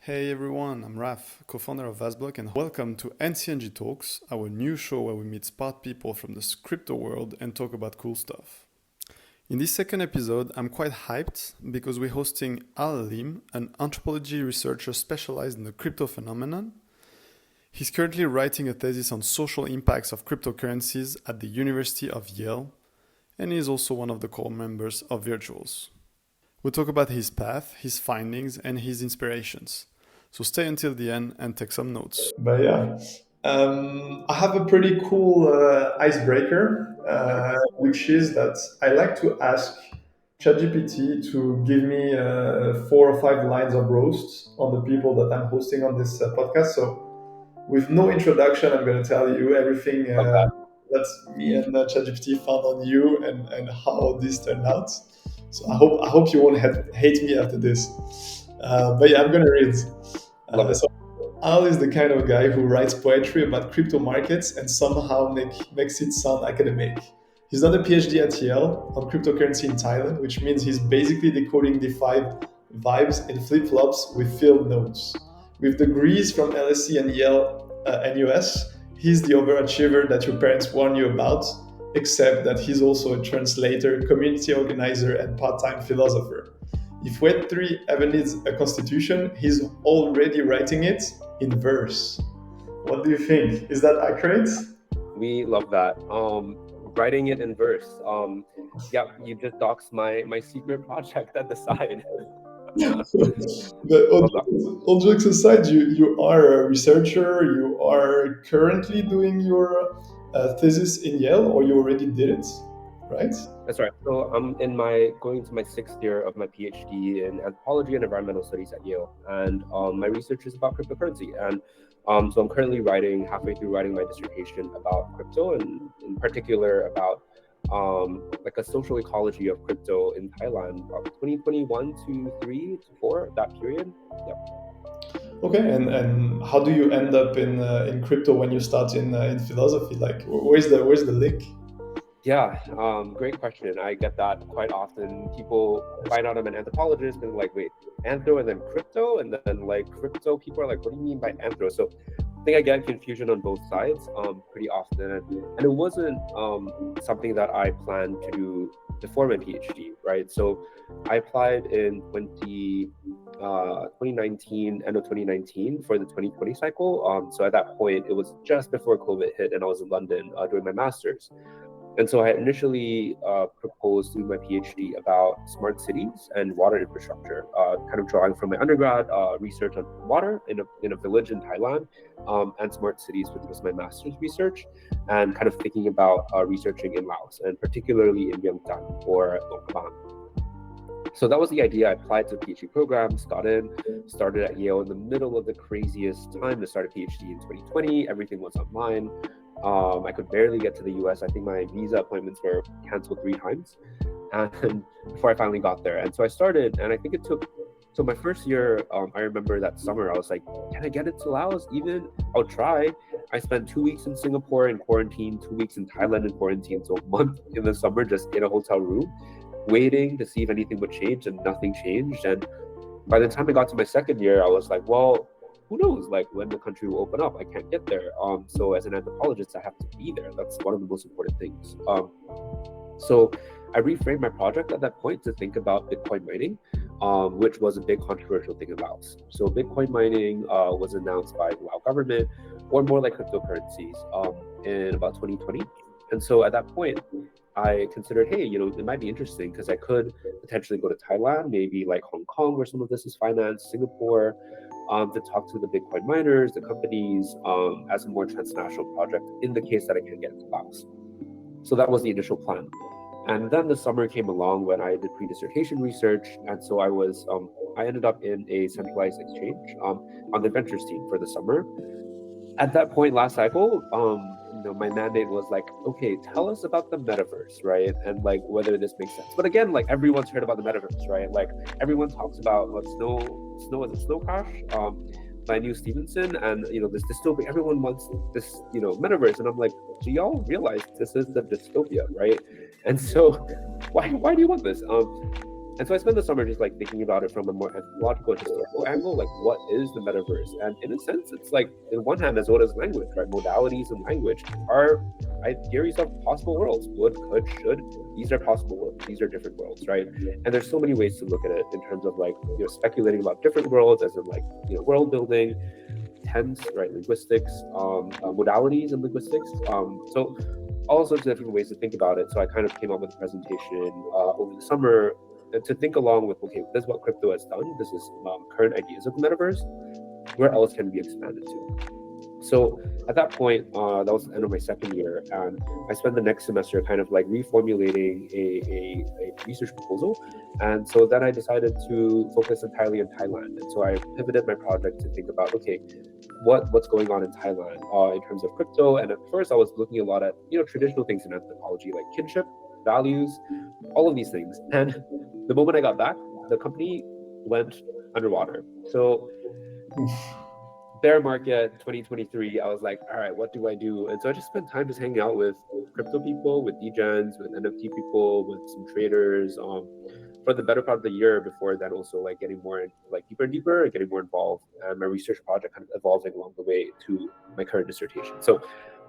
Hey everyone, I'm Raph, co-founder of VaaSBlock, and welcome to NCNG Talks, our new show where we meet smart people from the crypto world and talk about cool stuff. In this second episode, I'm quite hyped because we're hosting Al Lim, an anthropology researcher specialized in the crypto phenomenon. He's currently writing a thesis on social impacts of cryptocurrencies at the University of Yale, and he's also one of the core members of Virtuals. We'll talk about his path, his findings, and his inspirations. So stay until the end and take some notes. But yeah, I have a pretty cool icebreaker, which is that I like to ask ChatGPT to give me 4 or 5 lines of roasts on the people that I'm hosting on this podcast. So with no introduction, I'm going to tell you everything that me and ChatGPT found on you and how this turned out. So I hope you won't hate me after this. But yeah, I'm going to read. So Al is the kind of guy who writes poetry about crypto markets and somehow makes it sound academic. He's done a PhD at Yale on cryptocurrency in Thailand, which means he's basically decoding DeFi vibes and flip-flops with field notes. With degrees from LSE and Yale and US, he's the overachiever that your parents warn you about, except that he's also a translator, community organizer, and part-time philosopher. If Web3 ever needs a constitution, he's already writing it in verse. What do you think? Is that accurate? We love that. Writing it in verse. Yeah, you just doxed my secret project at the side. But all jokes aside, you are a researcher. You are currently doing your thesis in Yale, or you already did it, right? That's right. So I'm going to my 6th year of my PhD in anthropology and environmental studies at Yale, and my research is about cryptocurrency. And so I'm currently halfway through writing my dissertation about crypto, and in particular about like a social ecology of crypto in Thailand, about 2021 to 3 to 4, that period. Yeah. Okay, and how do you end up in crypto when you start in philosophy? Like, where's the link? Yeah, great question. I get that quite often. People find out I'm an anthropologist and like, wait, anthro and then crypto, and then like crypto. People are like, what do you mean by anthro? So I think I get confusion on both sides pretty often, and it wasn't something that I planned to do before my PhD, right? So I applied in 2019, end of 2019 for the 2020 cycle. So at that point, it was just before COVID hit, and I was in London doing my master's. And so I initially proposed doing my PhD about smart cities and water infrastructure, kind of drawing from my undergrad research on water in a village in Thailand, and smart cities, which was my master's research, and kind of thinking about researching in Laos, and particularly in Vientiane or Lokbang. So that was the idea. I applied to the PhD programs, started at Yale in the middle of the craziest time to start a PhD in 2020. Everything was online. I could barely get to the US. I think my visa appointments were canceled 3 times and before I finally got there. And so I started, and I think it took, so my first year, I remember that summer, I was like, can I get it to Laos even? I'll try. I spent 2 weeks in Singapore in quarantine, 2 weeks in Thailand in quarantine, so a month in the summer just in a hotel room, waiting to see if anything would change, and nothing changed. And by the time I got to my second year, I was like, well, who knows, like when the country will open up? I can't get there. So as an anthropologist, I have to be there. That's one of the most important things. So I reframed my project at that point to think about Bitcoin mining, which was a big controversial thing in Laos. So Bitcoin mining was announced by the Lao government, or more like cryptocurrencies, in about 2020. And so at that point, I considered, hey, it might be interesting because I could potentially go to Thailand, maybe like Hong Kong, where some of this is financed, Singapore, to talk to the Bitcoin miners, the companies, as a more transnational project in the case that I can get into Laos. So that was the initial plan. And then the summer came along when I did pre-dissertation research. And so I ended up in a centralized exchange on the ventures team for the summer. At that point last cycle, my mandate was like, okay, tell us about the metaverse, right? And like whether this makes sense. But again, like everyone's heard about the metaverse, right? Like everyone talks about Snow Crash by Neil Stevenson, and this dystopia. Everyone wants this, metaverse, and I'm like, do y'all realize this is the dystopia, right? And so, why do you want this? And so I spent the summer just like thinking about it from a more anthropological, historical angle, like what is the metaverse? And in a sense, it's like, in one hand, as well as language, right? Modalities and language are theories of possible worlds. Would, could, should. These are possible worlds. These are different worlds, right? And there's so many ways to look at it in terms of like, speculating about different worlds, as in like, world building, tense, right? Linguistics, modalities and linguistics. So all sorts of different ways to think about it. So I kind of came up with a presentation over the summer to think along with, okay, this is what crypto has done. This is current ideas of the metaverse. Where else can it be expanded to? So at that point, that was the end of my second year, and I spent the next semester kind of like reformulating a research proposal. And so then I decided to focus entirely on Thailand. And so I pivoted my project to think about, okay, what's going on in Thailand in terms of crypto. And at first I was looking a lot at, traditional things in anthropology, like kinship, values, all of these things. And the moment I got back, the company went underwater. So bear market 2023, I was like, all right, what do I do? And so I just spent time just hanging out with crypto people, with degens, with NFT people, with some traders for the better part of the year, before then also like getting more like deeper and deeper and getting more involved, and my research project kind of evolving along the way to my current dissertation. So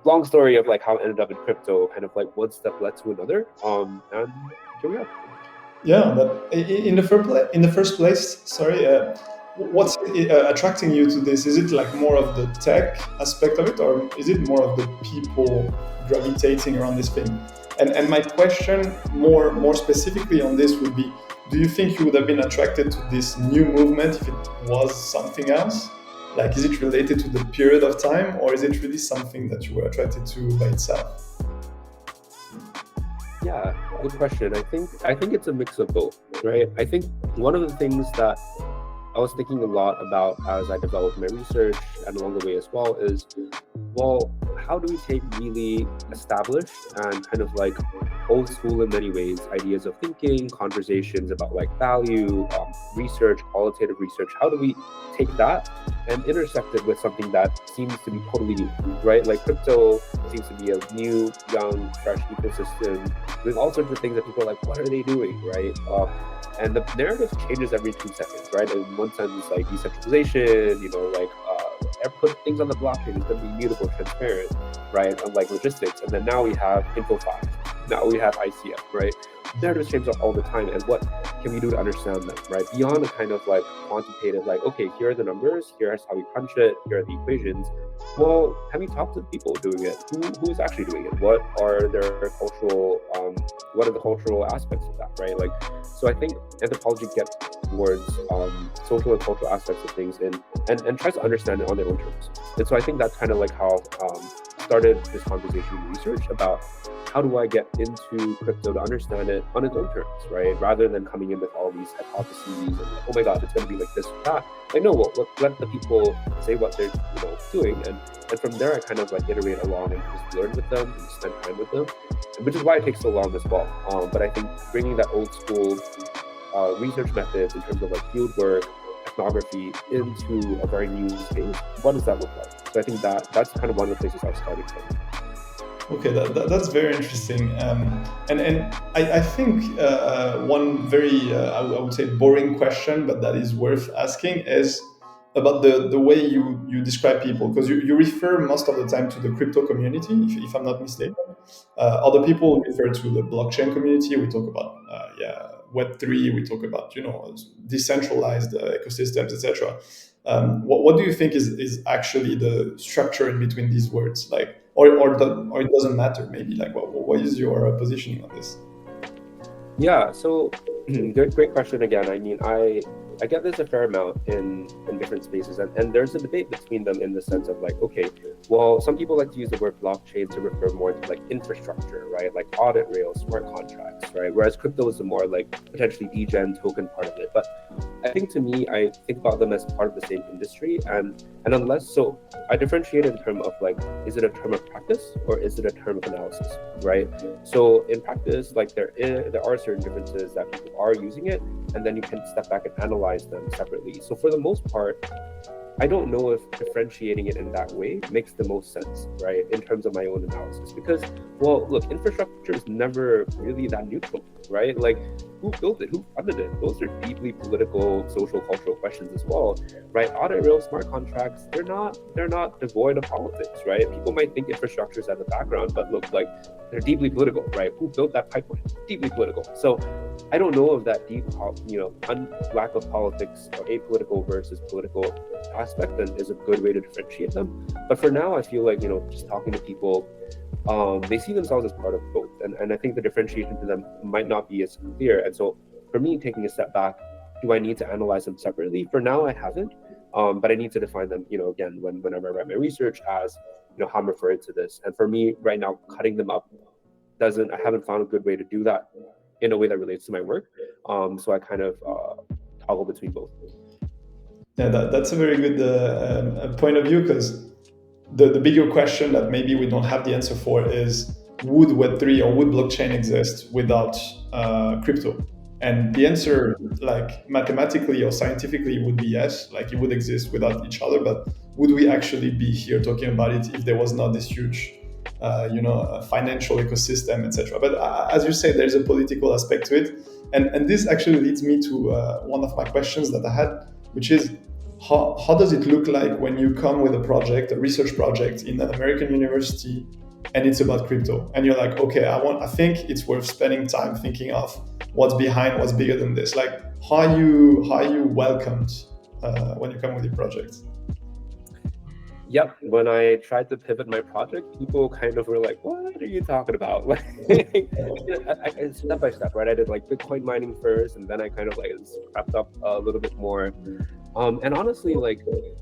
long story of like how I ended up in crypto, kind of like one step led to another, and here we are. Yeah, but in the first place, sorry, what's attracting you to this? Is it like more of the tech aspect of it, or is it more of the people gravitating around this thing? And my question more specifically on this would be, do you think you would have been attracted to this new movement if it was something else? Like, is it related to the period of time, or is it really something that you were attracted to by itself? Yeah, good question. I think it's a mix of both, right? I think one of the things that I was thinking a lot about as I developed my research and along the way as well is, well, how do we take really established and kind of like old school in many ways ideas of thinking, conversations about like value, research, qualitative research, how do we take that and intersect it with something that seems to be totally new, right? Like crypto seems to be a new, young, fresh ecosystem doing all sorts of things that people are like, what are they doing, right? And the narrative changes every 2 seconds, right? In one sense, like decentralization, put things on the blockchain is going to be immutable, transparent, right? Unlike logistics. And then now we have Info5, now we have ICF, right? Narratives change all the time. And what can we do to understand them, right? Beyond a kind of like quantitative, like, okay, here are the numbers, here's how we punch it, here are the equations. Well, have you talked to the people doing it? Who is actually doing it? What are their cultural, what are the cultural aspects of that, right? Like, so I think anthropology gets towards social and cultural aspects of things and tries to understand it on their own terms. And so I think that's kind of like how started this conversation in research about how do I get into crypto to understand it on its own terms, right? Rather than coming in with all these hypotheses and like, oh my God, it's going to be like this or that. Like, no, well, let the people say what they're doing, and from there I kind of like iterate along and just learn with them and spend time with them, which is why it takes so long as well. But I think bringing that old school research methods in terms of like field work, ethnography into a very new space, what does that look like? So I think that's kind of one of the places I was starting from. Okay, that's very interesting. And I think one very, I would say, boring question, but that is worth asking, is about the way you describe people, because you refer most of the time to the crypto community, if I'm not mistaken. Other people refer to the blockchain community. We talk about Web3. We talk about decentralized ecosystems, etc. What do you think is actually the structure in between these words, like, or it doesn't matter? Maybe like what is your positioning on this? Yeah, so great question again. I mean, I get this a fair amount in different spaces, and there's a debate between them in the sense of like, okay, well, some people like to use the word blockchain to refer more to like infrastructure, right? Like audit rails, smart contracts, right? Whereas crypto is the more like potentially degen token part of it. But I think to me, I think about them as part of the same industry, and unless, so I differentiate in terms of like, is it a term of practice or is it a term of analysis, right? So in practice, like there are certain differences that people are using it, and then you can step back and analyze them separately. So for the most part, I don't know if differentiating it in that way makes the most sense, right, in terms of my own analysis. Because, well, look, infrastructure is never really that neutral, right? Like, who built it? Who funded it? Those are deeply political, social, cultural questions as well, right? Audit rail smart contracts, they're not devoid of politics, right? People might think infrastructure is at the background, but look, like, they're deeply political, right? Who built that pipeline? Deeply political. So I don't know if that deep, lack of politics or apolitical versus political aspect then is a good way to differentiate them. But for now, I feel like, just talking to people, they see themselves as part of both. And I think the differentiation to them might not be as clear. And so for me, taking a step back, do I need to analyze them separately? For now, I haven't. But I need to define them, again, whenever I write my research as, how I'm referring to this. And for me right now, cutting them up I haven't found a good way to do that in a way that relates to my work. So I kind of toggle between both. Yeah, that's a very good point of view, because the bigger question that maybe we don't have the answer for is, would Web3 or would blockchain exist without crypto? And the answer, like mathematically or scientifically, would be yes, like it would exist without each other. But would we actually be here talking about it if there was not this huge, financial ecosystem, etc.? But as you say, there's a political aspect to it, and this actually leads me to one of my questions that I had, which is, how does it look like when you come with a research project in an American university, and it's about crypto, and you're like, okay, I think it's worth spending time thinking of what's behind, what's bigger than this. Like, how are you welcomed when you come with your project? Yep. When I tried to pivot my project, people kind of were like, "What are you talking about?" Like, step by step, right? I did like Bitcoin mining first, and then I kind of like prepped up a little bit more. And honestly, like,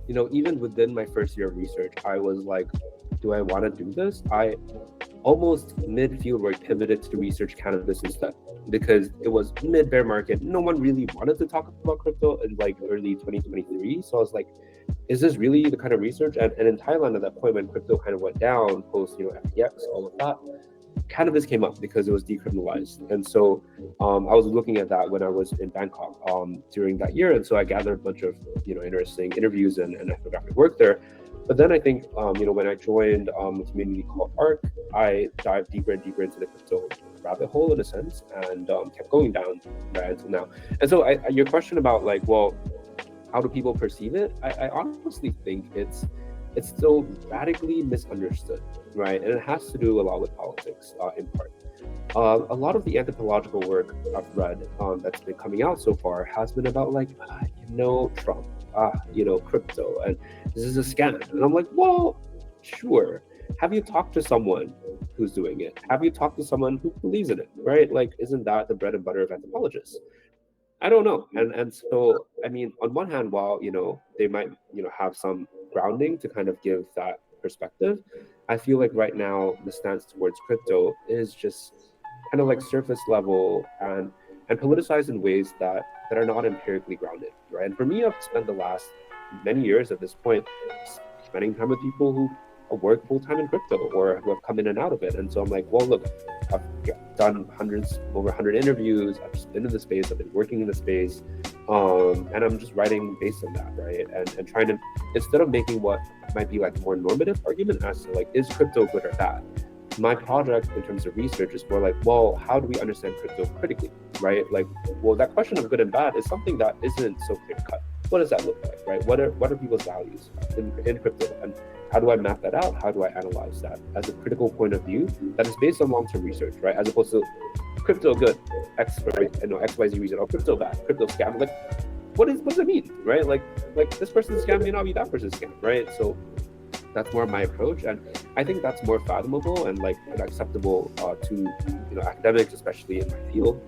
even within my first year of research, I was like, do I want to do this? I almost mid-field work pivoted to research cannabis instead, because it was mid-bear market. No one really wanted to talk about crypto in like early 2023. So I was like, is this really the kind of research? And in Thailand at that point, when crypto kind of went down post, FTX, all of that, cannabis came up because it was decriminalized. And so I was looking at that when I was in Bangkok during that year. And so I gathered a bunch of, interesting interviews and ethnographic work there. But then I think, when I joined a community called ARC, I dived deeper and deeper into the crypto rabbit hole in a sense, and kept going down right until now. And so your question about like, well, how do people perceive it? I honestly think it's still radically misunderstood, right? And it has to do a lot with politics in part. A lot of the anthropological work I've read that's been coming out so far has been about like, Trump, crypto, and this is a scam. And I'm like, well, sure. Have you talked to someone who's doing it? Have you talked to someone who believes in it, right? Like, isn't that the bread and butter of anthropologists? I don't know. And so, I mean, on one hand, while, they might, have some grounding to kind of give that perspective, I feel like right now the stance towards crypto is just kind of like surface level and politicized in ways that are not empirically grounded, right? And for me, I've spent the last many years at this point spending time with people who work full-time in crypto or who have come in and out of it. And so I'm like, well, look, I've done over 100 interviews. I've just been in the space. I've been working in the space. And I'm just writing based on that, right? And trying to, instead of making what might be like a more normative argument as to like, is crypto good or bad? My project in terms of research is more like, well, how do we understand crypto critically, right? Like, well, that question of good and bad is something that isn't so clear cut. What does that look like, right? What are people's values in crypto? And how do I map that out? How do I analyze that as a critical point of view that is based on long-term research, right? As opposed to crypto good, XYZ reason, or crypto bad, crypto scam. Like, what does it mean, right? Like this person's scam may not be that person's scam, right? So that's more my approach, and I think that's more fathomable and like acceptable to academics, especially in my field.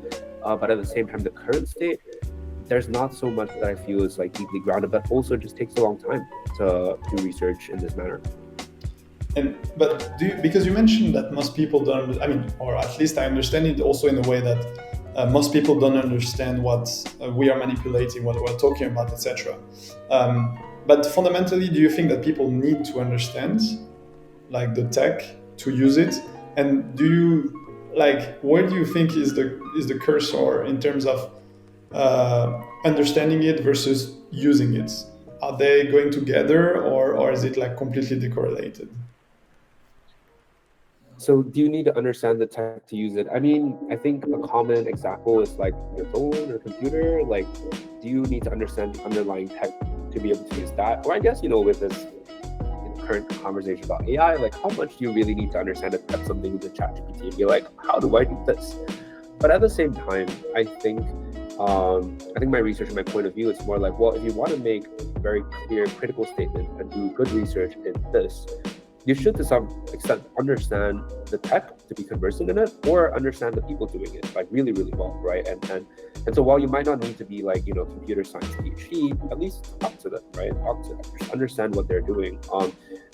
But at the same time, the current state, there's not so much that I feel is like deeply grounded, but also just takes a long time to do research in this manner. But because you mentioned that most people don't, or at least I understand it also in a way that most people don't understand what we are manipulating, what we're talking about, etc. But fundamentally, do you think that people need to understand like the tech to use it? And do you where do you think is the cursor in terms of understanding it versus using it? are they going together, or is it like completely decorrelated? So do you need to understand the tech to use it? I mean, I think a common example is like your phone or computer. Like, do you need to understand the underlying tech to be able to use that? Or I guess, with this current conversation about AI, like how much do you really need to understand to type something into ChatGPT and be like, how do I do this? But at the same time, I think my research and my point of view is more like, well, if you want to make a very clear critical statement and do good research in this, you should to some extent understand the tech to be conversant in it, or understand the people doing it like really, really well, right? And so while you might not need to be like, computer science PhD, at least talk to them, right? Talk to them, just understand what they're doing.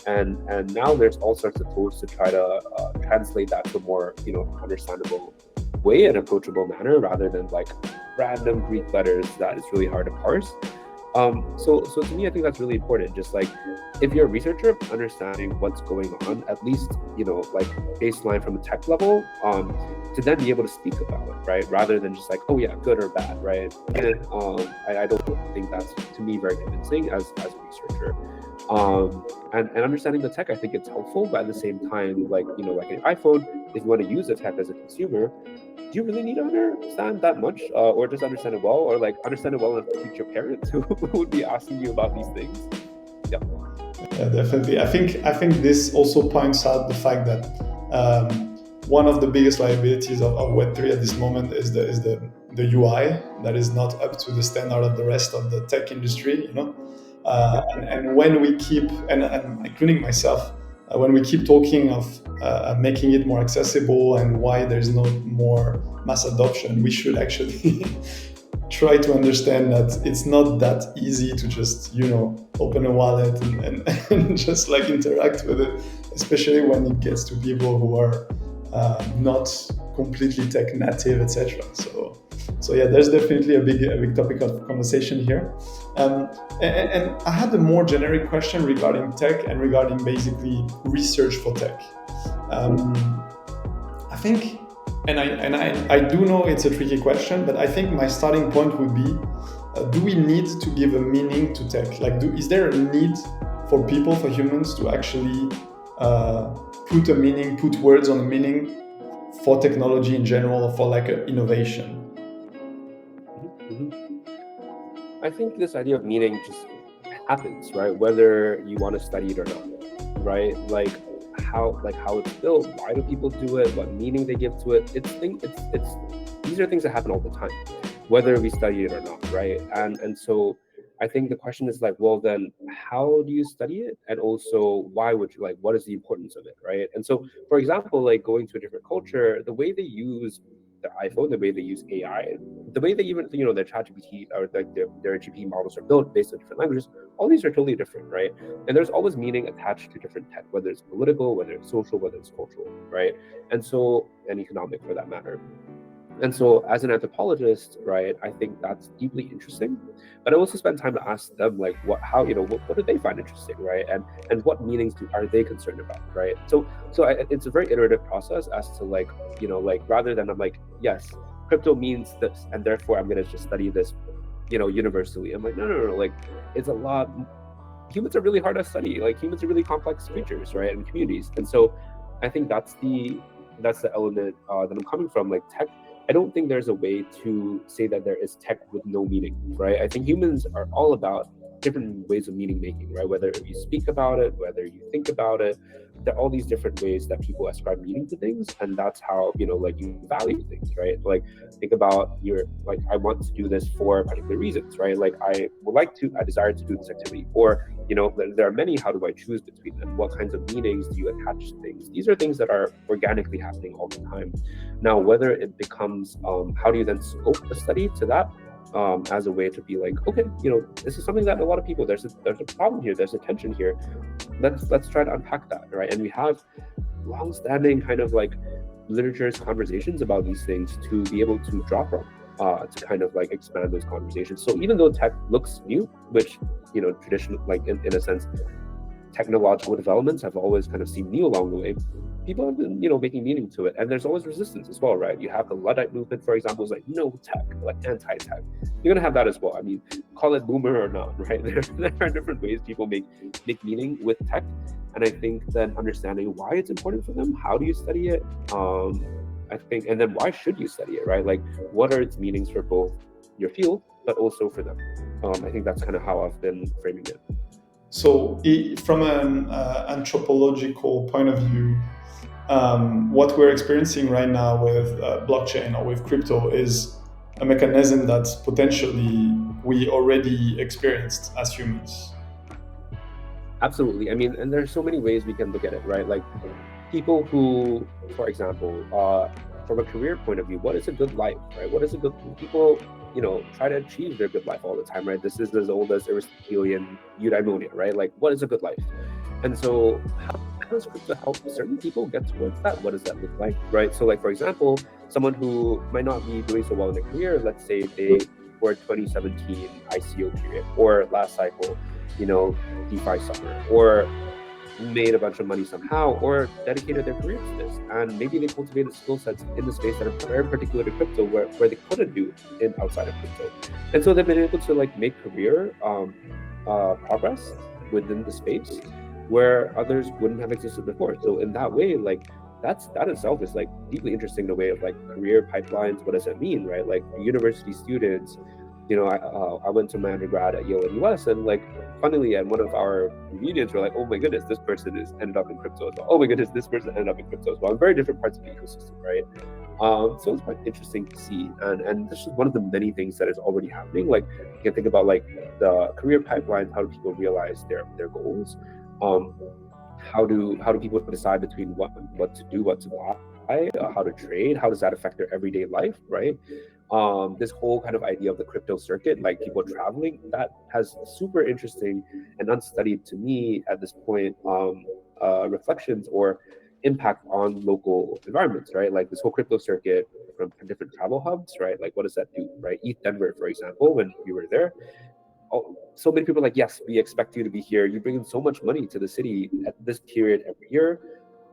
And now there's all sorts of tools to try to translate that to a more, understandable way and approachable manner, rather than like random Greek letters that is really hard to parse. So to me, I think that's really important. Just like if you're a researcher, understanding what's going on, at least, like baseline from a tech level, to then be able to speak about it, right? Rather than just like, oh yeah, good or bad, right? I don't think that's, to me, very convincing as a researcher. And understanding the tech, I think it's helpful, but at the same time, like, like an iPhone, if you want to use the tech as a consumer, do you really need to understand that much, or just understand it well, or like understand it well enough to teach your parents who would be asking you about these things? Yeah. Yeah, definitely. I think this also points out the fact that one of the biggest liabilities of Web3 at this moment is the UI that is not up to the standard of the rest of the tech industry. And when we keep, and including myself, when we keep talking of making it more accessible and why there's no more mass adoption, we should actually try to understand that it's not that easy to just, open a wallet and just like interact with it, especially when it gets to people who are not completely tech native, etc. So yeah, there's definitely a big topic of conversation here. And I had a more generic question regarding tech and regarding basically research for tech. I think, and I do know it's a tricky question, but I think my starting point would be, do we need to give a meaning to tech? Like, is there a need for people, for humans, to actually put a meaning, put words on a meaning for technology in general, or for like an innovation? I think this idea of meaning just happens, right? Whether you want to study it or not, right? Like how it's built, why do people do it, what meaning they give to it. These are things that happen all the time, whether we study it or not, right? And so I think the question is like, well, then how do you study it? And also, why would you, like, what is the importance of it, right? And so, for example, like going to a different culture, the way they use the iPhone, the way they use AI, the way they even, their ChatGPT or like their GPT models are built based on different languages, all these are totally different, right? And there's always meaning attached to different tech, whether it's political, whether it's social, whether it's cultural, right? And economic for that matter. And so as an anthropologist, right, I think that's deeply interesting. But I also spend time to ask them like what do they find interesting, right? And what meanings are they concerned about, right? It's a very iterative process as to like, rather than I'm like, yes, crypto means this, and therefore I'm gonna just study this, universally. I'm like, no, like it's a lot. Humans are really hard to study. Like humans are really complex creatures, right? And communities. And so I think that's the element that I'm coming from. Like tech, I don't think there's a way to say that there is tech with no meaning, right? I think humans are all about different ways of meaning making, right? Whether you speak about it, whether you think about it, there are all these different ways that people ascribe meaning to things, and that's how like you value things, right? Like think about I want to do this for particular reasons, right? Like I desire to do this activity, or there are many. How do I choose between them? What kinds of meanings do you attach to things? These are things that are organically happening all the time. Now, whether it becomes how do you then scope a study to that as a way to be like, okay, this is something that a lot of people, there's a problem here, there's a tension here. Let's try to unpack that, right? And we have long-standing kind of like literature's conversations about these things to be able to draw from, to kind of like expand those conversations. So even though tech looks new, which traditional, like in a sense, technological developments have always kind of seemed new along the way, people have been, making meaning to it, and there's always resistance as well, right? You have the Luddite movement, for example, is like no tech, like anti-tech. You're gonna have that as well. I mean, call it boomer or not, right? There are different ways people make meaning with tech, and I think then understanding why it's important for them, how do you study it, I think, and then why should you study it, right? Like, what are its meanings for both your field, but also for them? I think that's kind of how I've been framing it. So, from an anthropological point of view, what we're experiencing right now with blockchain or with crypto is a mechanism that potentially we already experienced as humans. Absolutely. I mean, and there's so many ways we can look at it, right? Like people who, for example, from a career point of view, what is a good life, right? What is a good, people, try to achieve their good life all the time, right? This is as old as Aristotelian eudaimonia, right? Like, what is a good life? And so how does crypto help certain people get towards that? What does that look like, right? So like, for example, someone who might not be doing so well in their career, let's say they were 2017 ICO period or last cycle, DeFi summer, or made a bunch of money somehow, or dedicated their career to this, and maybe they cultivated skill sets in the space that are very particular to crypto, where they couldn't do in outside of crypto, and so they've been able to like make career progress within the space where others wouldn't have existed before. So in that way, like that itself is like deeply interesting, the way of like career pipelines. What does that mean, right? Like university students, I went to my undergrad at Yale in US, and like funnily at one of our reunions, we're like, oh my goodness, this person is ended up in crypto as well. Oh my goodness, this person ended up in crypto as well. In very different parts of the ecosystem, right? So it's quite interesting to see, and this is one of the many things that is already happening. Like you can think about like the career pipelines. How do people realize their goals? How do people decide between what to do, what to buy, how to trade? How does that affect their everyday life, right? This whole kind of idea of the crypto circuit, like people traveling, that has super interesting and unstudied to me at this point reflections or impact on local environments, right? Like this whole crypto circuit from different travel hubs, right? Like what does that do, right? ETH Denver, for example, when we were there, so many people are like, yes, we expect you to be here. You bring in so much money to the city at this period every year.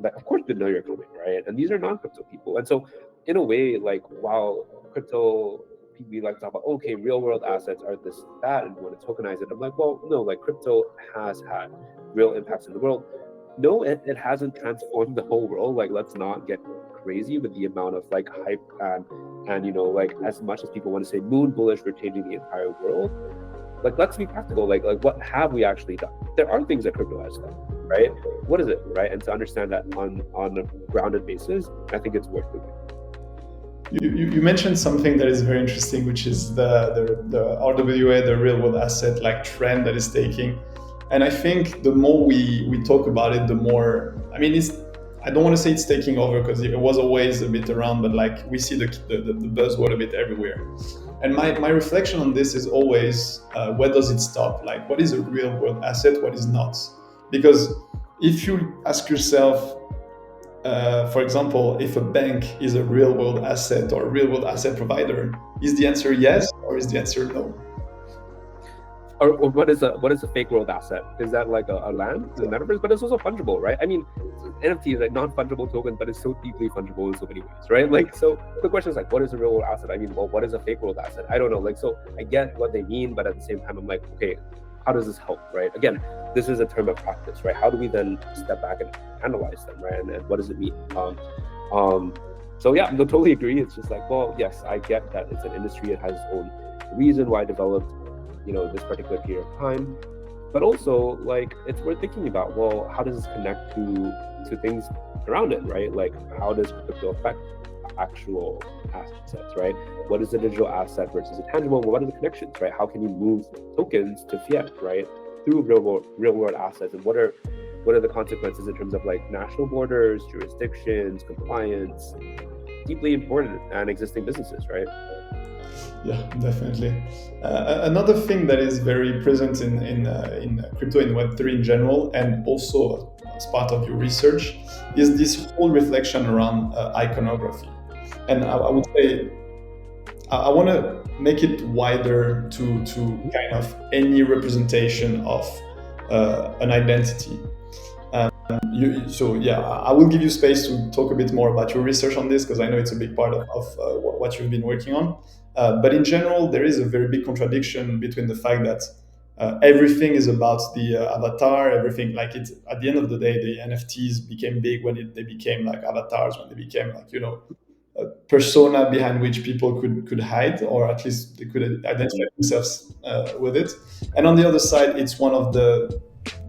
But of course, we know you're coming, right? And these are non-crypto people. And so, in a way, like while crypto, we like to talk about, okay, real world assets are this, that, and we want to tokenize it. I'm like, well, no, like crypto has had real impacts in the world. No, it hasn't transformed the whole world. Like, let's not get crazy with the amount of like hype and like as much as people want to say moon bullish, we're changing the entire world. Like, let's be practical. Like what have we actually done? There are things that crypto has done, right? What is it, right? And to understand that on a grounded basis, I think it's worth doing. You mentioned something that is very interesting, which is the RWA, the real world asset like trend that is taking. And I think the more we talk about it, the more, I mean, I don't want to say it's taking over because it was always a bit around, but like we see the buzzword a bit everywhere. And my reflection on this is always, where does it stop? Like, what is a real world asset? What is not? Because if you ask yourself, for example, if a bank is a real world asset or a real world asset provider, is the answer yes or is the answer no? Or what is a fake world asset? Is that like a land in the metaverse? But it's also fungible, right? I mean, NFT is like non-fungible token, but it's so deeply fungible in so many ways, right? Like, so the question is like, what is a real world asset? I mean, well, what is a fake world asset? I don't know. Like, so I get what they mean, but at the same time, I'm like, okay, how does this help, right? Again, this is a term of practice, right? How do we then step back and analyze them, right? And what does it mean? So yeah, no, totally agree. It's just like, well, yes, I get that it's an industry. It has its own reason why it developed, this particular period of time, but also like it's worth thinking about, well, how does this connect to things around it, right? Like, how does crypto affect actual assets, right? What is a digital asset versus a tangible? Well, what are the connections, right? How can you move tokens to fiat, right, through real world assets, and what are the consequences in terms of like national borders, jurisdictions, compliance? Deeply important and existing businesses, right? Yeah, definitely. Another thing that is very present in crypto, in Web3 in general, and also as part of your research, is this whole reflection around iconography. And I would say I want to make it wider to kind of any representation of an identity. So yeah, I will give you space to talk a bit more about your research on this because I know it's a big part of what you've been working on. But in general, there is a very big contradiction between the fact that everything is about the avatar. Everything like it's at the end of the day, the NFTs became big when they became like avatars, when they became like a persona behind which people could hide, or at least they could identify themselves with it. And on the other side, it's one of the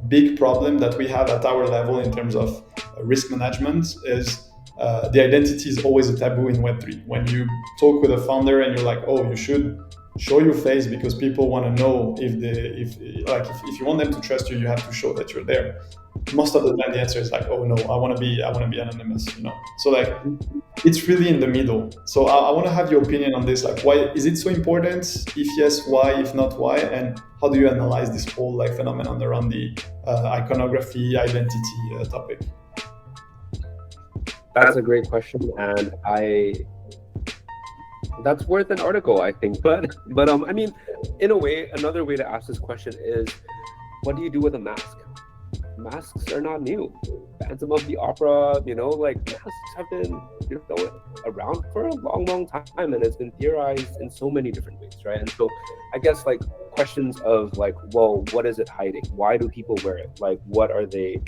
big problem that we have at our level in terms of risk management is the identity is always a taboo in Web3. When you talk with a founder and you're like, oh, you should show your face because people want to know if you want them to trust you, you have to show that you're there. Most of the time, the answer is like, oh no, I want to be anonymous. So like, it's really in the middle. So I want to have your opinion on this. Like, why is it so important? If yes, why? If not, why? And how do you analyze this whole like phenomenon around the iconography identity topic? That's a great question, and that's worth an article, I think. But I mean, in a way, another way to ask this question is, what do you do with a mask? Masks are not new. Phantom of the Opera, like masks have been, around for a long, long time, and it's been theorized in so many different ways, right? And so, I guess like questions of like, well, what is it hiding? Why do people wear it? Like, what do they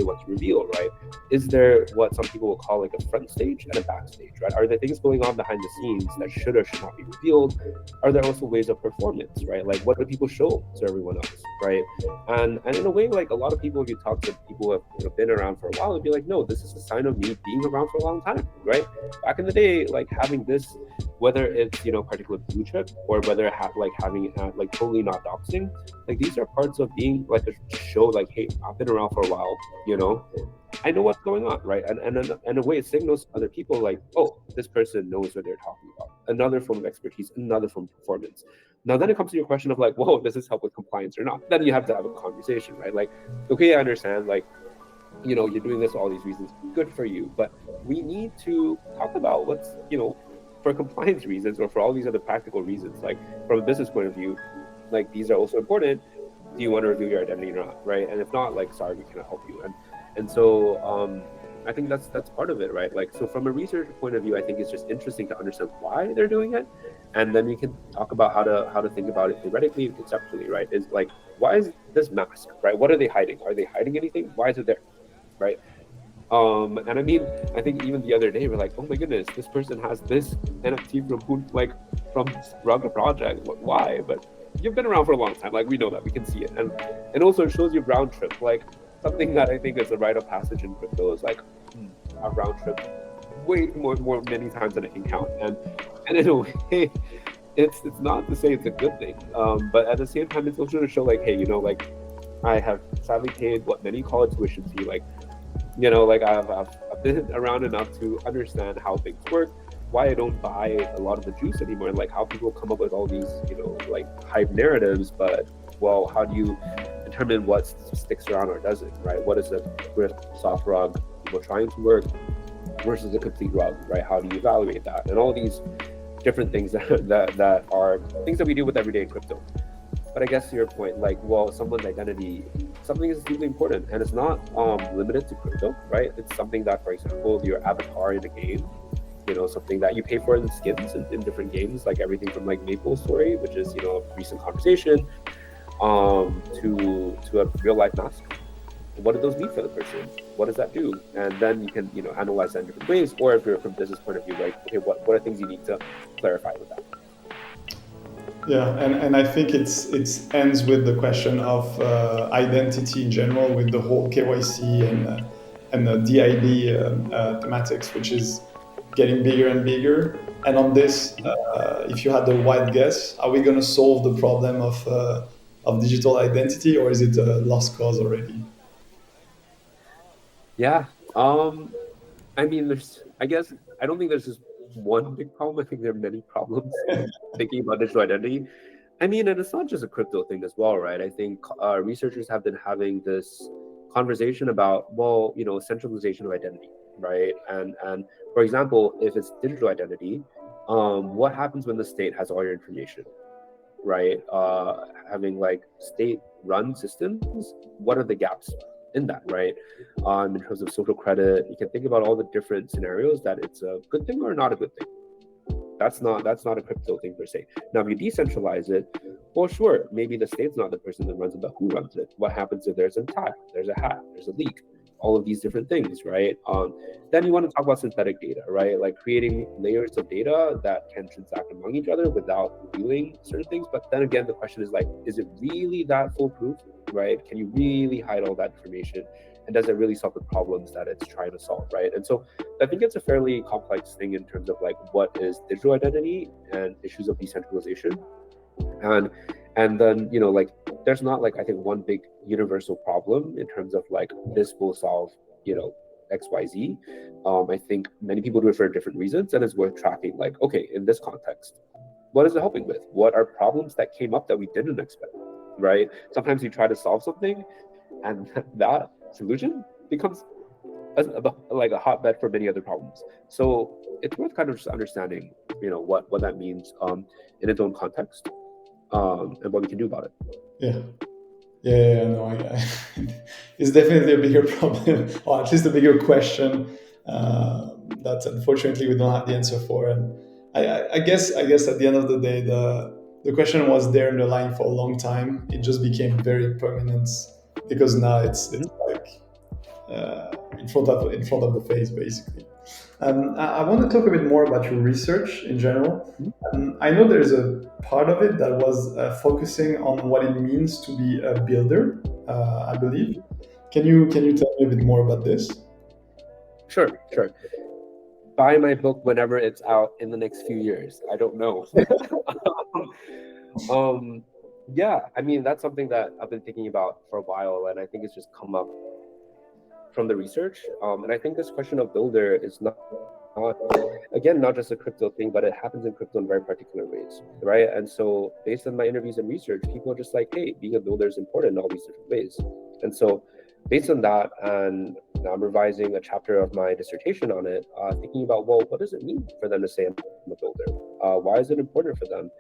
want to reveal, right? Is there what some people will call like a front stage and a backstage, right? Are there things going on behind the scenes that should or should not be revealed? Are there also ways of performance, right? Like, what do people show to everyone else, right? And in a way, like a lot of people, if you talk to people who have been around for a while, they'd be like, no, this is a sign of me being around for a long time, right? Back in the day, like having this, whether it's particular blue chip or whether having it at like totally not doxing, like these are parts of being like a show, like, hey, I've been around for a while, I know what's going on, right? And in a way, it signals to other people like, oh, this person knows what they're talking about. Another form of expertise, another form of performance. Now, then it comes to your question of like, whoa, does this help with compliance or not? Then you have to have a conversation, right? Like, okay, I understand, like, you're doing this for all these reasons. Good for you. But we need to talk about what's, for compliance reasons or for all these other practical reasons, like from a business point of view, like these are also important. Do you want to reveal your identity or not, right? And if not, like, sorry, we cannot help you. And so I think that's part of it, right? Like, so from a research point of view, I think it's just interesting to understand why they're doing it, and then we can talk about how to think about it theoretically and conceptually, right? Is like, why is this mask, right? What are they hiding? Are they hiding anything? Why is it there, right? And I mean, I think even the other day we're like, oh my goodness, this person has this NFT from Raga Project. Why? But you've been around for a long time. Like, we know that, we can see it, and also it shows you round trip. Like, something that I think is a rite of passage in crypto is like a round trip way more many times than I can count. And in a way, it's not to say it's a good thing, but at the same time, it's also to show like, hey, like, I have sadly paid what many call it tuition fee, like, like I've been around enough to understand how things work, why I don't buy a lot of the juice anymore, and like how people come up with all these, like hype narratives. But, well, how do you determine what sticks around or doesn't, right? What is a soft rug people trying to work versus a complete rug, right? How do you evaluate that? And all these different things that are things that we deal with every day in crypto. But I guess to your point, like, well, someone's identity, something is deeply important, and it's not limited to crypto, right? It's something that, for example, your avatar in a game, something that you pay for in skins in different games, like everything from like Maple Story, which is a recent conversation, to a real life mask. What do those mean for the person? What does that do? And then you can analyze that in different ways. Or if you're from a business point of view, like, okay, what are things you need to clarify with that? Yeah, and I think it ends with the question of identity in general, with the whole KYC and the DID thematics, which is getting bigger and bigger. And on this, if you had a wild guess, are we going to solve the problem of digital identity, or is it a lost cause already? Yeah. I mean, I guess, I don't think there's just one big problem. I think there are many problems thinking about digital identity. I mean, and it's not just a crypto thing as well, right? I think researchers have been having this conversation about, well, centralization of identity, right? And for example, if it's digital identity, what happens when the state has all your information, right? Having like state-run systems, what are the gaps? in that, right? In terms of social credit, you can think about all the different scenarios that it's a good thing or not a good thing. That's not a crypto thing per se. Now, if you decentralize it, well, sure, maybe the state's not the person that runs it, but who runs it? What happens if there's an attack, there's a hack, there's a leak? All of these different things, right? Then you want to talk about synthetic data, right? Like creating layers of data that can transact among each other without revealing certain things. But then again, the question is like, is it really that foolproof, right? Can you really hide all that information? And does it really solve the problems that it's trying to solve, right? And so I think it's a fairly complex thing in terms of like what is digital identity and issues of decentralization. And then, you know, like there's not like I think one big universal problem in terms of like this will solve, you know, XYZ. I think many people do it for different reasons, and it's worth tracking like, okay, in this context, what is it helping with? What are problems that came up that we didn't expect, right? Sometimes you try to solve something and that solution becomes like a hotbed for many other problems. So it's worth kind of just understanding, you know, what that means in its own context, and what we can do about it. No, it's definitely a bigger problem, or at least a bigger question that unfortunately we don't have the answer for. And I guess at the end of the day, the question was there in the line for a long time. It just became very permanent because now it's like in front of the face, basically. I want to talk a bit more about your research in general. I know there's a part of it that was focusing on what it means to be a builder, I believe. Can you tell me a bit more about this? Sure. Buy my book whenever it's out in the next few years. I don't know. Yeah, I mean, that's something that I've been thinking about for a while, and I think it's just come up from the research. And I think this question of builder is not just a crypto thing, but it happens in crypto in very particular ways, right? And so based on my interviews and research, people are just like, hey, being a builder is important in all these different ways. And so based on that, and I'm revising a chapter of my dissertation on it, thinking about, well, what does it mean for them to say I'm a builder? Why is it important for them?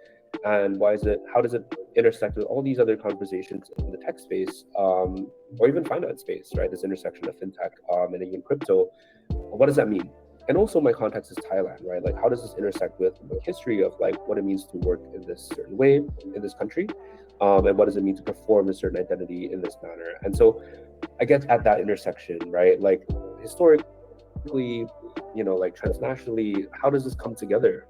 And how does it intersect with all these other conversations in the tech space, or even finance space, right? This intersection of fintech and even crypto. What does that mean? And also my context is Thailand, right? Like how does this intersect with the history of like what it means to work in this certain way in this country? And what does it mean to perform a certain identity in this manner? And so I guess at that intersection, right? Like historically, you know, like transnationally, how does this come together?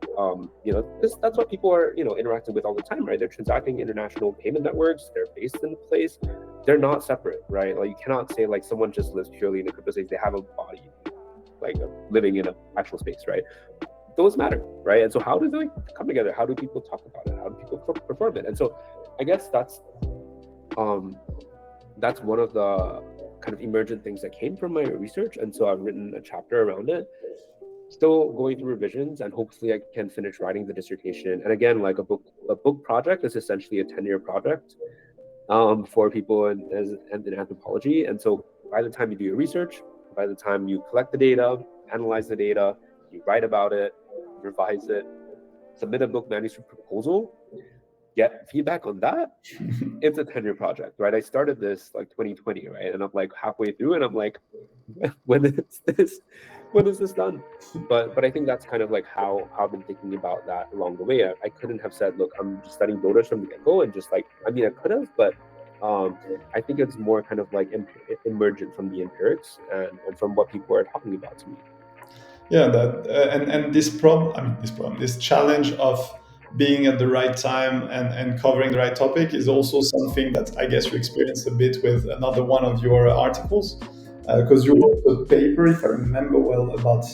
You know, that's what people are, you know, interacting with all the time, right? They're transacting international payment networks. They're based in a place. They're not separate, right? Like you cannot say like someone just lives purely in a crypto space. They have a body, like living in an actual space, right? Those matter, right? And so how do they come together? How do people talk about it? How do people perform it? And so I guess that's one of the kind of emergent things that came from my research. And so I've written a chapter around it, still going through revisions, and hopefully I can finish writing the dissertation. And again, like a book project is essentially a 10-year project for people in anthropology. And so by the time you do your research, by the time you collect the data, analyze the data, you write about it, revise it, submit a book manuscript proposal, get feedback on that, it's a 10-year project, right? I started this like 2020, right? And I'm like halfway through and I'm like, when is this done? But I think that's kind of like how I've been thinking about that along the way. I couldn't have said, look, I'm just studying builders from the get-go and just like, I mean, I could have, but I think it's more kind of like emergent from the empirics and from what people are talking about to me. Yeah, that and this challenge of being at the right time and covering the right topic is also something that I guess you experienced a bit with another one of your articles, because you wrote a paper, if I remember well, about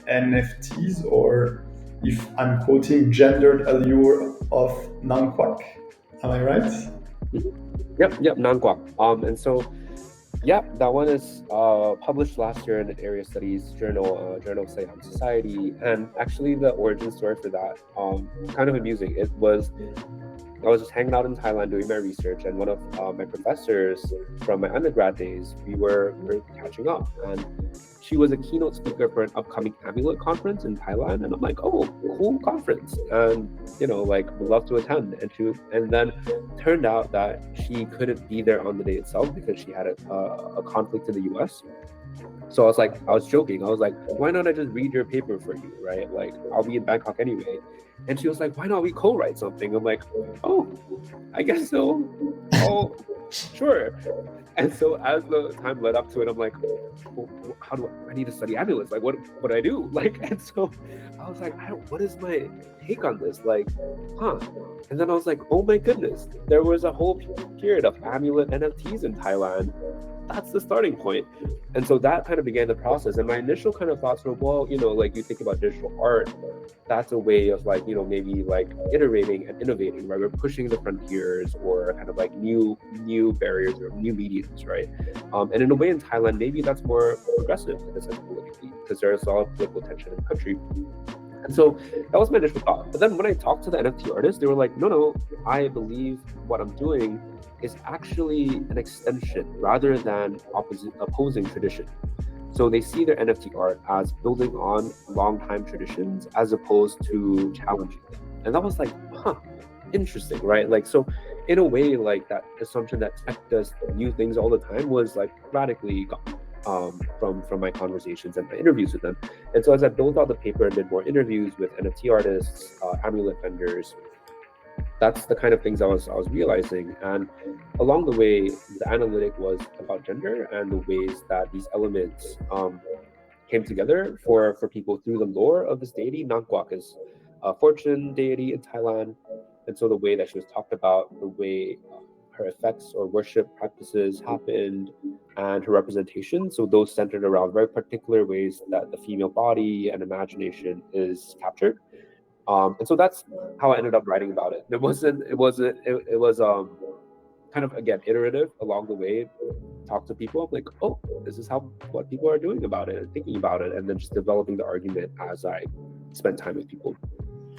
NFTs, or if I'm quoting, gendered allure of Nangquak. Am I right? Yep, Nangquak. And so, yeah, that one is published last year in an area studies journal, Journal of Siam Society. And actually, the origin story for that, kind of amusing. It was I was just hanging out in Thailand doing my research, and one of my professors from my undergrad days, we were catching up, and she was a keynote speaker for an upcoming Amulet conference in Thailand, and I'm like, oh, cool conference, and like would love to attend. And then turned out that she couldn't be there on the day itself because she had a conflict in the U.S. So I was joking. I was like, why not I just read your paper for you, right? Like, I'll be in Bangkok anyway. And she was like, why not we co-write something? I'm like, oh, I guess so. Oh, sure. And so as the time led up to it, I'm like, well, how do I need to study amulets? Like, what do I do? Like, and so I was like, what is my take on this? Like, huh? And then I was like, oh my goodness, there was a whole period of amulet NFTs in Thailand. That's the starting point. And so that kind of began the process. And my initial kind of thoughts were, well, like you think about digital art, that's a way of like, maybe like iterating and innovating, right? We're pushing the frontiers or kind of like new barriers or new mediums, right? And in a way in Thailand, maybe that's more progressive in a sense politically, because there's a lot of political tension in the country. And so that was my initial thought. But then when I talked to the NFT artists, they were like, no, I believe what I'm doing is actually an extension rather than opposing tradition. So they see their NFT art as building on long-time traditions as opposed to challenging them. And that was like, interesting, right? Like, so in a way, like that assumption that tech does new things all the time was like radically gone from my conversations and my interviews with them. And so as I built out the paper and did more interviews with NFT artists, amulet vendors, that's the kind of things I was realizing. And along the way, the analytic was about gender and the ways that these elements came together for people through the lore of this deity. Nangkwak is a fortune deity in Thailand. And so the way that she was talked about, the way her effects or worship practices happened, and her representation. So those centered around very particular ways that the female body and imagination is captured. And so that's how I ended up writing about it. It was kind of, again, iterative along the way. Talk to people. I'm like, oh, this is what people are doing about it and thinking about it, and then just developing the argument as I spend time with people.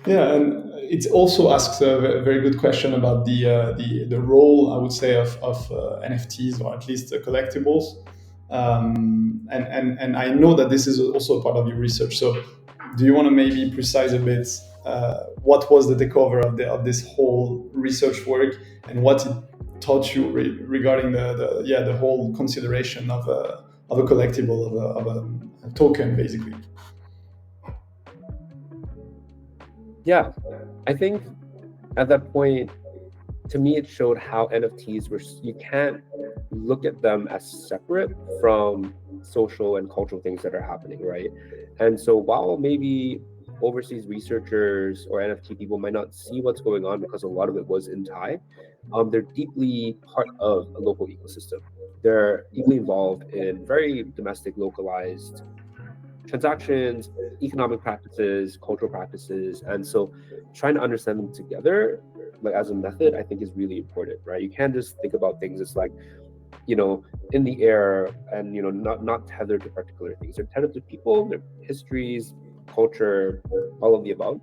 Yeah, and it also asks a very good question about the role, I would say, of NFTs, or at least collectibles. And I know that this is also a part of your research. So, do you want to maybe precise a bit what was the takeover of this whole research work, and what it taught you regarding the whole consideration of a collectible, of a token, basically? Yeah, I think at that point, to me, it showed how NFTs you can't look at them as separate from social and cultural things that are happening, right? And so while maybe overseas researchers or NFT people might not see what's going on because a lot of it was in Thai, they're deeply part of a local ecosystem. They're deeply involved in very domestic, localized transactions, economic practices, cultural practices. And so trying to understand them together, like as a method, I think is really important, right? You can't just think about things as like, in the air and, not tethered to particular things. They're tethered to people, their histories, culture, all of the above.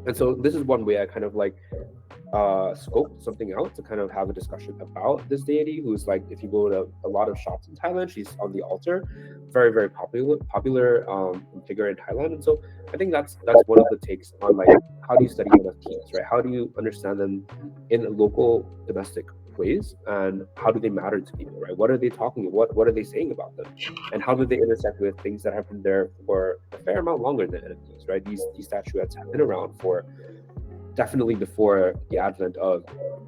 And so this is one way I kind of like scoped something out to kind of have a discussion about this deity, who's like, if you go to a lot of shops in Thailand, she's on the altar, very, very popular figure in Thailand. And so I think that's one of the takes on like, how do you study NFTs, right? How do you understand them in local domestic ways, and how do they matter to people, right? What are they talking about? What are they saying about them, and how do they intersect with things that have been there for a fair amount longer than NFTs, right? These statuettes have been around for definitely before the advent of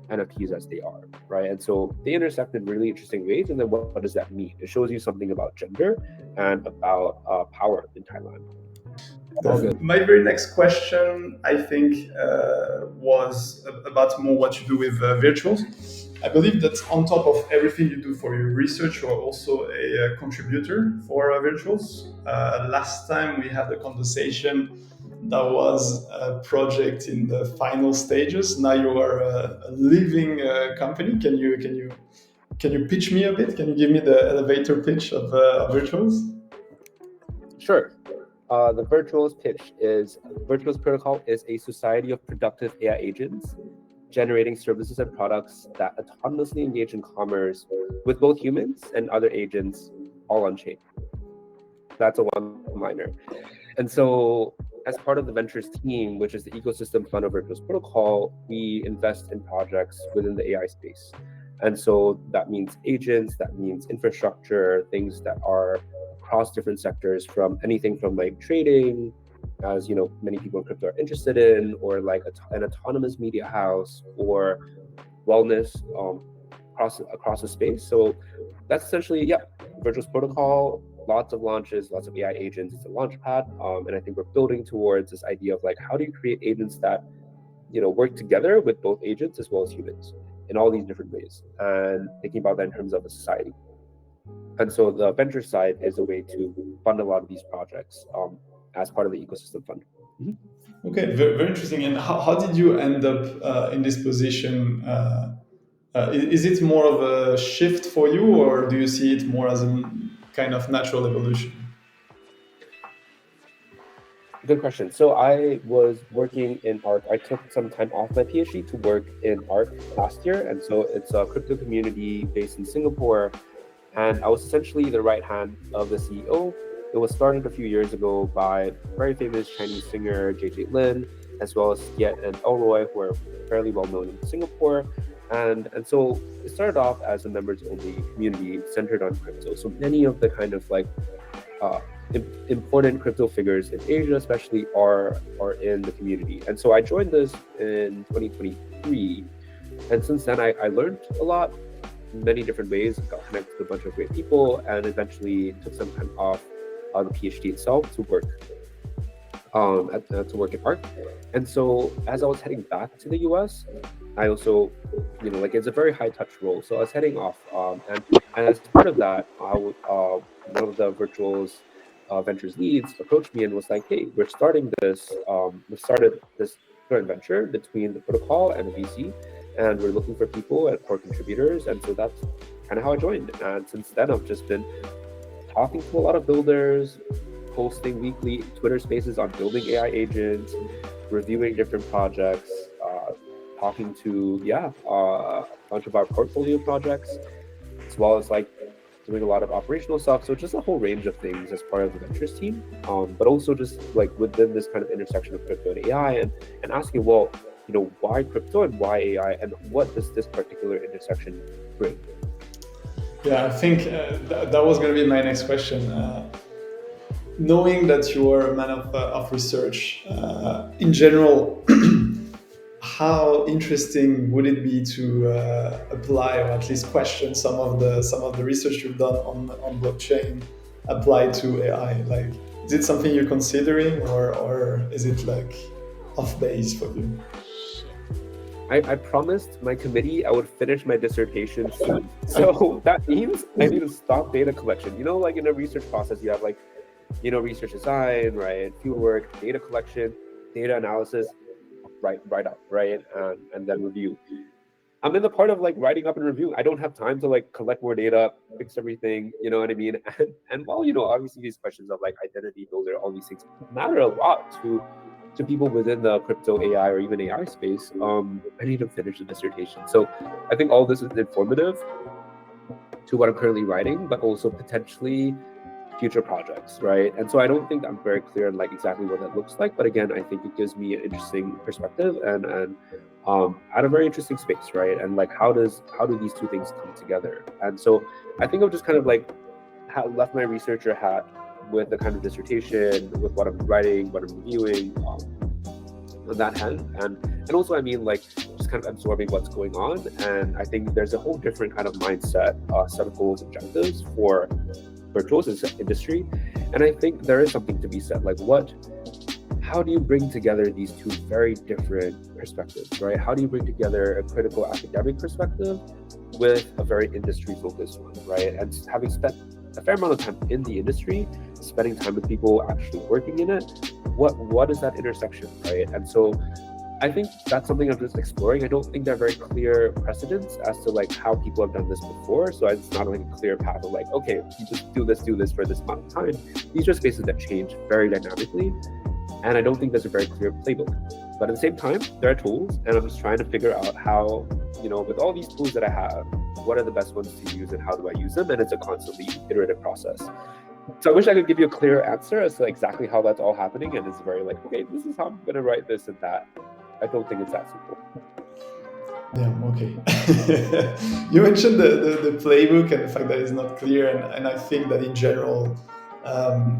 NFTs as they are, right? And so they intersect in really interesting ways. And then what does that mean? It shows you something about gender and about power in Thailand. All good. My very next question, I think, was about more what you do with virtuals. I believe that on top of everything you do for your research, you are also a contributor for virtuals. Last time we had a conversation, that was a project in the final stages. Now you are a living company. Can you pitch me a bit? Can you give me the elevator pitch of virtuals? Sure. The Virtuals pitch is Virtuals Protocol is a society of productive AI agents generating services and products that autonomously engage in commerce with both humans and other agents, all on chain. That's a one-liner. And so, as part of the Ventures team, which is the ecosystem fund of Virtuals Protocol, we invest in projects within the AI space. And so that means agents, that means infrastructure, things that are across different sectors, from anything from like trading, as you know, many people in crypto are interested in, or like an autonomous media house, or wellness, across the space. So that's essentially, yeah, Virtuals Protocol, lots of launches, lots of AI agents. It's a launch pad. And I think we're building towards this idea of like, how do you create agents that, work together with both agents as well as humans in all these different ways, and thinking about that in terms of a society. And so the venture side is a way to fund a lot of these projects, as part of the ecosystem fund. Okay, very, very interesting. And how did you end up in this position? Is it more of a shift for you, or do you see it more as a kind of natural evolution? Good question. So I was working in ARC. I took some time off my PhD to work in ARC last year. And so it's a crypto community based in Singapore. And I was essentially the right hand of the CEO. It was started a few years ago by very famous Chinese singer JJ Lin, as well as Yet and Elroy, who are fairly well known in Singapore. And so it started off as a members only community centered on crypto. So many of the kind of like important crypto figures in Asia, especially, are in the community. And so I joined this in 2023, and since then I learned a lot, many different ways, got connected to a bunch of great people, and eventually took some time off the PhD itself to work at ARC. And so as I was heading back to the US, I also, it's a very high touch role. So I was heading off, and as part of that, one of the Virtuals Ventures leads approached me and was like, "Hey, we started this joint venture between the protocol and the VC, and we're looking for people and core contributors." And so that's kind of how I joined. And since then, I've just been talking to a lot of builders, posting weekly Twitter spaces on building AI agents, reviewing different projects, talking to a bunch of our portfolio projects, as well as like doing a lot of operational stuff. So just a whole range of things as part of the ventures team, but also just like within this kind of intersection of crypto and AI, and asking, well, why crypto and why AI, and what does this particular intersection bring? Yeah, I think that was going to be my next question. Knowing that you are a man of research, in general, how interesting would it be to apply, or at least question some of the research you've done on blockchain applied to AI? Like, is it something you're considering, or is it like off base for you? I promised my committee I would finish my dissertation soon. So that means I need to stop data collection. Like in a research process, you have like, research design, right? Fieldwork, data collection, data analysis, write up, right? And then review. I'm in the part of like writing up and reviewing. I don't have time to like collect more data, fix everything, you know what I mean? And while, obviously these questions of like identity builder, all these things matter a lot to people within the crypto AI or even AI space, I need to finish the dissertation. So I think all this is informative to what I'm currently writing, but also potentially future projects, right? And so I don't think I'm very clear on like exactly what that looks like, but again, I think it gives me an interesting perspective and at a very interesting space, right? And like how do these two things come together? And so I think I've just kind of like left my researcher hat with the kind of dissertation, with what I'm writing, what I'm reviewing, on that hand, and also I mean like just kind of absorbing what's going on. And I think there's a whole different kind of mindset, set of goals, objectives for Virtuals as an industry, and I think there is something to be said. Like, how do you bring together these two very different perspectives, right? How do you bring together a critical academic perspective with a very industry-focused one, right? And having spent a fair amount of time in the industry, spending time with people actually working in it, what is that intersection, right? And so I think that's something I'm just exploring. I don't think there are very clear precedents as to like how people have done this before. So it's not like a clear path of like, okay, you just do this for this amount of time. These are spaces that change very dynamically. And I don't think there's a very clear playbook. But at the same time, there are tools, and I'm just trying to figure out how, with all these tools that I have, what are the best ones to use and how do I use them? And it's a constantly iterative process. So I wish I could give you a clear answer as to exactly how that's all happening. And it's very like, okay, this is how I'm going to write this and that. I don't think it's that simple. Yeah, okay. You mentioned the playbook and the fact that it's not clear, and I think that in general,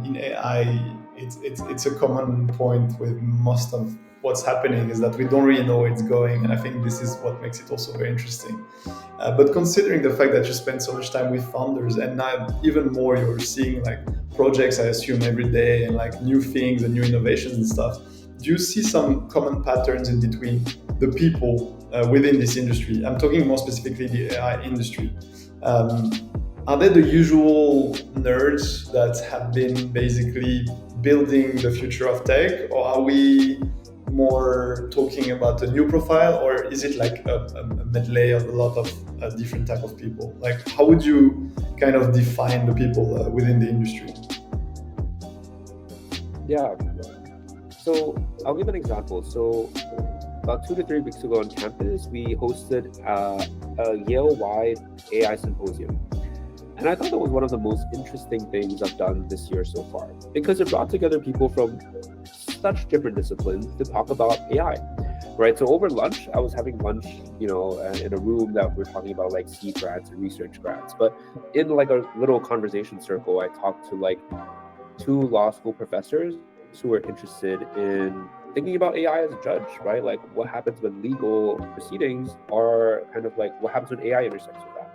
in AI, it's a common point with most of what's happening is that we don't really know where it's going, and I think this is what makes it also very interesting. But considering the fact that you spend so much time with founders, and now even more, you're seeing like projects, I assume, every day, and like new things and new innovations and stuff. Do you see some common patterns in between the people within this industry? I'm talking more specifically the AI industry. Are they the usual nerds that have been basically building the future of tech, or are we more talking about a new profile, or is it like a medley of a lot of different type of people? Like, how would you kind of define the people within the industry? Yeah. So I'll give an example. So about 2 to 3 weeks ago on campus, we hosted a Yale-wide AI symposium. And I thought that was one of the most interesting things I've done this year so far, because it brought together people from such different disciplines to talk about AI, right? So over lunch, I was having lunch, in a room that we're talking about like C grads and research grads. But in like a little conversation circle, I talked to like 2 law school professors who were interested in thinking about AI as a judge, right? Like what happens when legal proceedings are kind of like, what happens when AI intersects with that?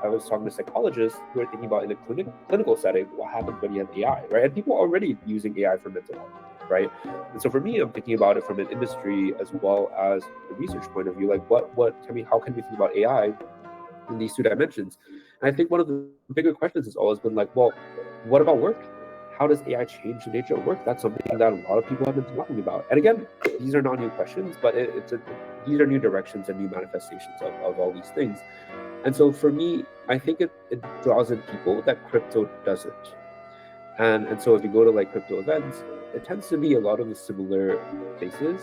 I was talking to psychologists who are thinking about in a clinical setting, what happens when you have AI, right? And people are already using AI for mental health, right? And so for me, I'm thinking about it from an industry as well as a research point of view. Like how can we think about AI in these 2 dimensions? And I think one of the bigger questions has always been like, well, what about work? How does AI change the nature of work? That's something that a lot of people have been talking about. And again, these are not new questions, but these are new directions and new manifestations of all these things. And so for me, I think it draws in people that crypto doesn't. And so if you go to like crypto events, it tends to be a lot of the similar faces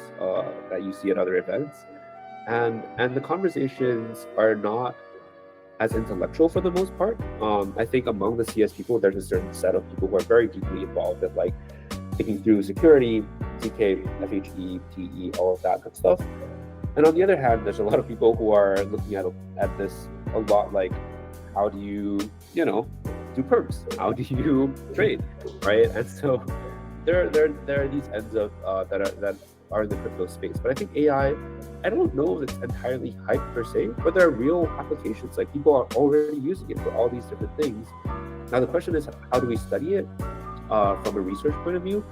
that you see at other events. And the conversations are not as intellectual for the most part. I think among the CS people, there's a certain set of people who are very deeply involved in like thinking through security, TK, FHE, TE, all of that good stuff. And on the other hand, there's a lot of people who are looking at this a lot like, how do you, do perps? How do you trade, right? And so there are these ends of that are in the crypto space. But I think AI, I don't know if it's entirely hype per se, but there are real applications. Like people are already using it for all these different things. Now the question is, how do we study it from a research point of view?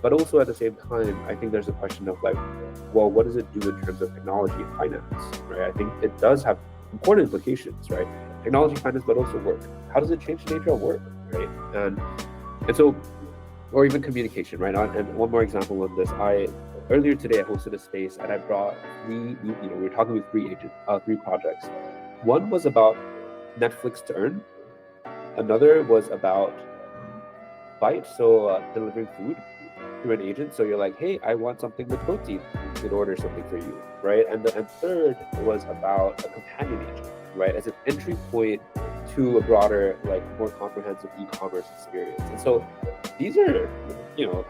But also at the same time, I think there's a question of like, well, what does it do in terms of technology and finance, right? I think it does have important implications, right? Technology, finance, but also work. How does it change the nature of work, right? And so, or even communication, right? And one more example of this, earlier today, I hosted a space and I brought we were talking with 3 projects. One was about Netflix to earn. Another was about Byte, so delivering food through an agent. So you're like, hey, I want something with protein, it orders something for you, right? And third was about a companion agent, right? As an entry point to a broader, like more comprehensive e-commerce experience. And so these are,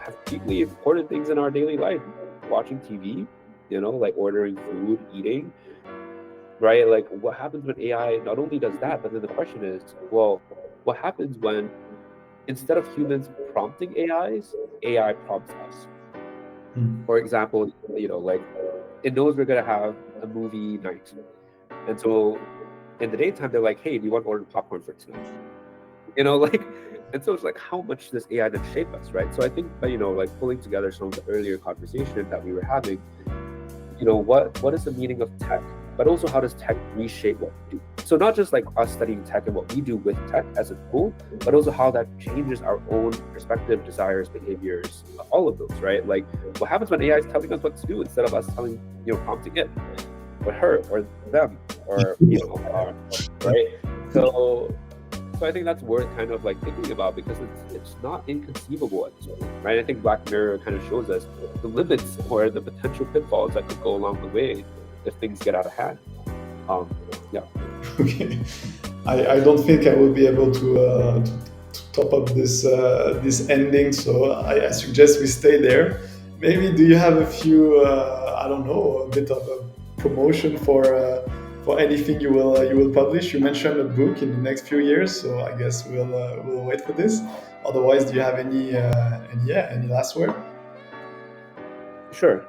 have deeply important things in our daily life. Watching TV, like ordering food, eating, right? Like what happens when AI not only does that, but then the question is, well, what happens when instead of humans prompting AIs, AI prompts us? For example, like it knows we're gonna have a movie night. And so in the daytime, they're like, hey, do you want to order popcorn for tonight? And so it's like, how much does AI then shape us, right? So I think, like pulling together some of the earlier conversation that we were having, what is the meaning of tech, but also how does tech reshape what we do? So not just like us studying tech and what we do with tech as a tool, but also how that changes our own perspective, desires, behaviors, all of those, right? Like what happens when AI is telling us what to do instead of us prompting it, or her, or them, or right? So So I think that's worth kind of like thinking about, because it's not inconceivable at this point, right? I think Black Mirror kind of shows us the limits or the potential pitfalls that could go along the way if things get out of hand. Yeah. Okay. I don't think I will be able to top up this ending, so I suggest we stay there. Maybe do you have a few I don't know, a bit of a promotion for anything you will publish? You mentioned a book in the next few years, so I guess we'll wait for this. Otherwise, do you have any last word? Sure.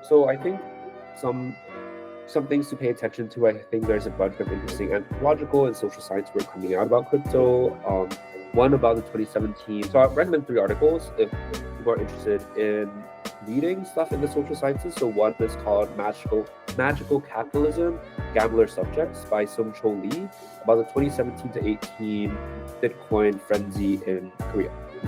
So I think some things to pay attention to. I think there's a bunch of interesting anthropological and social science work coming out about crypto. One about the 2017. So I recommend 3 articles if people are interested in reading stuff in the social sciences. So one is called Magical Capitalism, Gambler Subjects by Sung-Cho Lee, about the 2017 to 18 Bitcoin frenzy in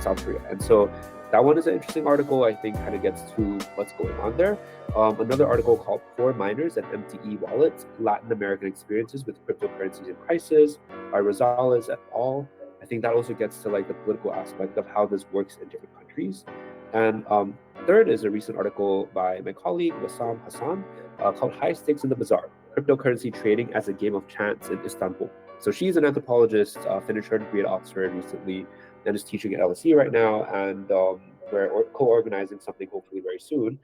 South Korea. And so that one is an interesting article, I think, kind of gets to what's going on there. Another article called Poor Miners and MTE Wallets, Latin American Experiences with Cryptocurrencies in Crisis by Rosales et al. I think that also gets to like the political aspect of how this works in different countries. And third is a recent article by my colleague Wassam Hassan called High Stakes in the Bazaar, Cryptocurrency Trading as a Game of Chance in Istanbul. So she's an anthropologist, finished her degree at Oxford recently, and is teaching at LSE right now, and we're co-organizing something hopefully very soon.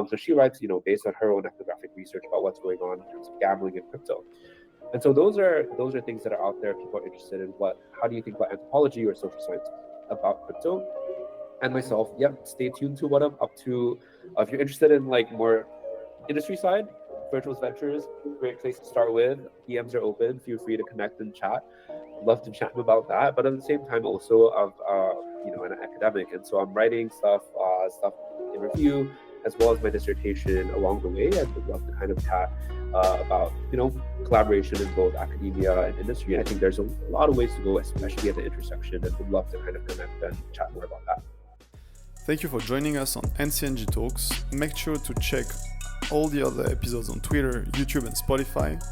So she writes, based on her own ethnographic research about what's going on in terms of gambling and crypto. And so those are things that are out there. People are interested in how do you think about anthropology or social science about crypto? And myself, stay tuned to what I'm up to. If you're interested in like more industry side, Virtuals Ventures, great place to start with. DMs are open. Feel free to connect and chat. Love to chat about that, but at the same time also of an academic, and so I'm writing stuff in review as well as my dissertation along the way, and would love to kind of chat about collaboration in both academia and industry. And I think there's a lot of ways to go, especially at the intersection, and would love to kind of connect and chat more about that. Thank you for joining us on NCNG Talks. Make sure to check all the other episodes on Twitter, YouTube, and Spotify.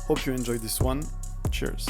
Hope you enjoyed this one. Cheers.